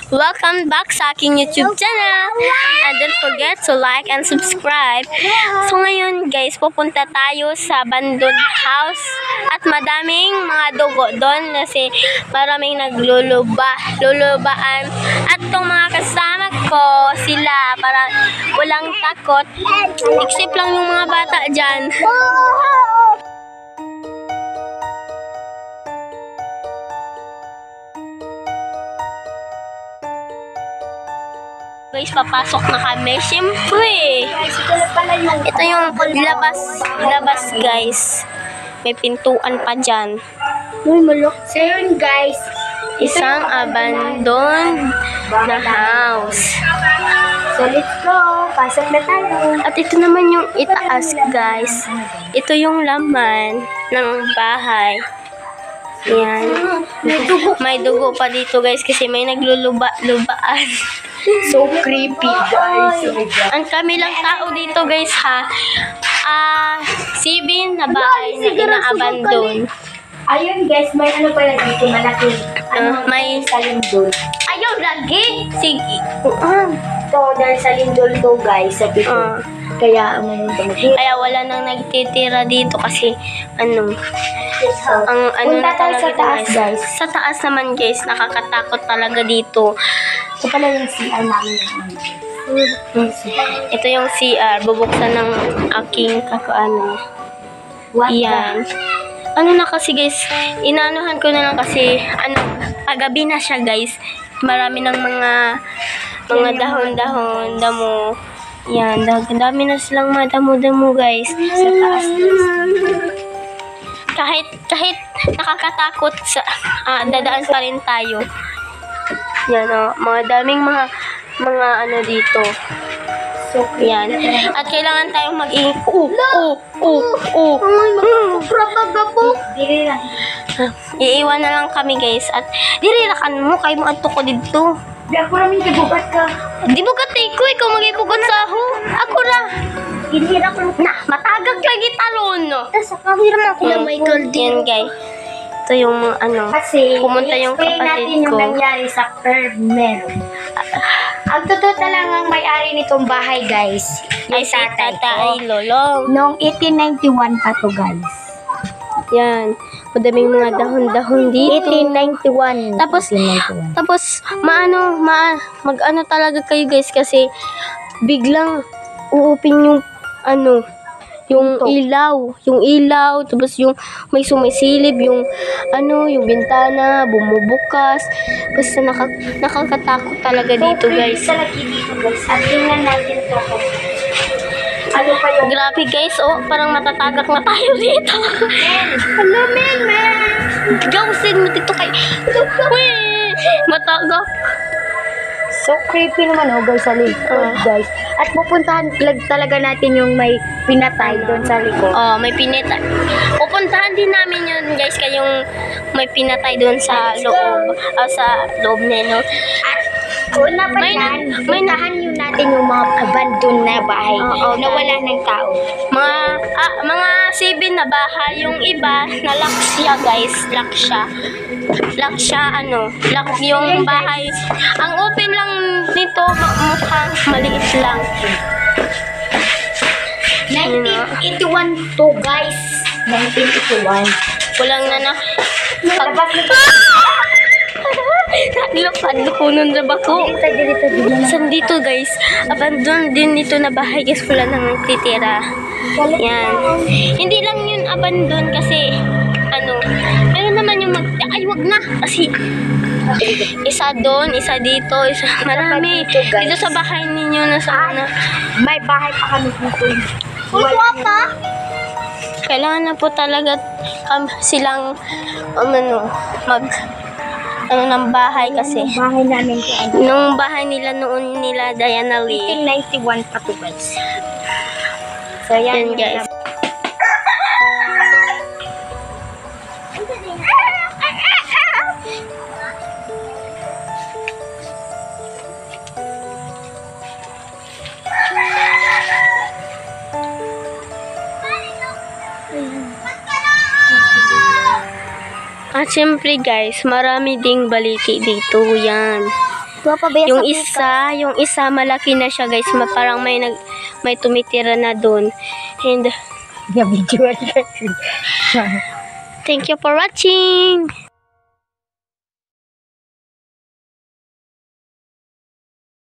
Welcome back sa aking YouTube channel. And don't forget to like and subscribe. So ngayon guys, pupunta tayo sa abandoned house. At madaming mga dugo doon kasi maraming lulubaan. At tong mga kasama ko, sila para walang takot. Except lang yung mga bata dyan. Guys, papasok na kami. Siyempre. Ito yung labas guys. May pintuan pa dyan. So yun guys, Isang abandoned na house. so let's go, pasok na tayo. At ito naman yung itaas guys. Ito yung laman ng bahay. Yan. May dugo pa dito guys kasi may naglulubaan. So creepy guys. Ang kami lang tao dito guys ha. 7 na bahay na ina-abandon. Ayun guys, may ano pala dito, malaki. May salindol. ayaw lagi. Sige. So, dahil salindol to guys, sabi ko. Kaya, Kaya wala nang nagtitira dito kasi ano punta tayo sa taas dito, guys. Sa taas naman guys, nakakatakot talaga dito. Ito pala yung CR namin. Ito yung CR, bubuksan ng aking kakaano. What Yan. Ano na kasi guys, inanuhan ko na lang kasi paggabi na siya guys. Marami ng mga dahon-dahon, damo. Yan, dami na silang mga damo-damo guys. Sa taas. Kahit nakakatakot sa dadaan pa rin tayo. Yan mga daming mga ano dito. So, yan. At kailangan tayong mag-iing. Dili lang. Iiwan na lang kami guys. At dirirakan mo, kayo mo anto ko dito. Di ako namin kagubat ka. Di mo katay ko, ikaw mag-ipugot sa ako. Ako ra. Hinira ko. Na, matagag lagi talon. Tapos ako, hiram ako ng Michael D. Yan guys. Ito yung Kasi, pumunta yung i-explain natin kapatid yung ko. nangyari sa Curve Meron. Ang totoo talagang may-ari nitong bahay, guys, Ay, si Tata ay Lolong. Noong 1891 pa to, guys. Yan. Madaming mga dahon-dahon dito. 1891. Tapos, mag-ano talaga kayo guys kasi biglang uupin yung yung ilaw, tapos yung may sumisilip, yung bintana, bumubukas. Basta nakakatakot talaga dito guys. Talaga dito, guys. At tingnan natin to. Ano pa yung... Grabe guys, parang matatagak na tayo dito. Hello, men. Gawsin mo dito kay... Weh! Matagak. So creepy naman, guys, sa likod, guys. At pupuntahan talaga natin yung may pinatay doon sa likod. May pinatay. Pupuntahan din namin yun guys, kayong may pinatay doon sa loob. Sa loob nila. At una pa yan, puntahan yun natin yung mga abandoned na bahay na wala ng tao. Mga 7 na bahay. Yung iba, na-lock siya guys. Lock siya, lock yung bahay. Ang open lang nito, mukhang maliit lang. 1981 to, guys. 1981. Kulang na Labas na Naglupad-lukunon na bako. Saan dito guys? Abandon din dito na bahay guys. Wala nang titira. Yan. Hindi lang yun abandon kasi meron naman yung ay wag na kasi isa doon, isa dito, isa marami. Dito sa bahay ninyo na sana. May bahay pa kami dito. Kailangan na po talaga silang ng bahay kasi Bahay namin ko. nung bahay nila noon nila Diana Lee. 1891 pa to, guys. So yan guys. At syempre guys, marami ding baliki dito yan. Yung isa malaki na siya guys, parang may tumitira na doon. And Yung video thank you for watching.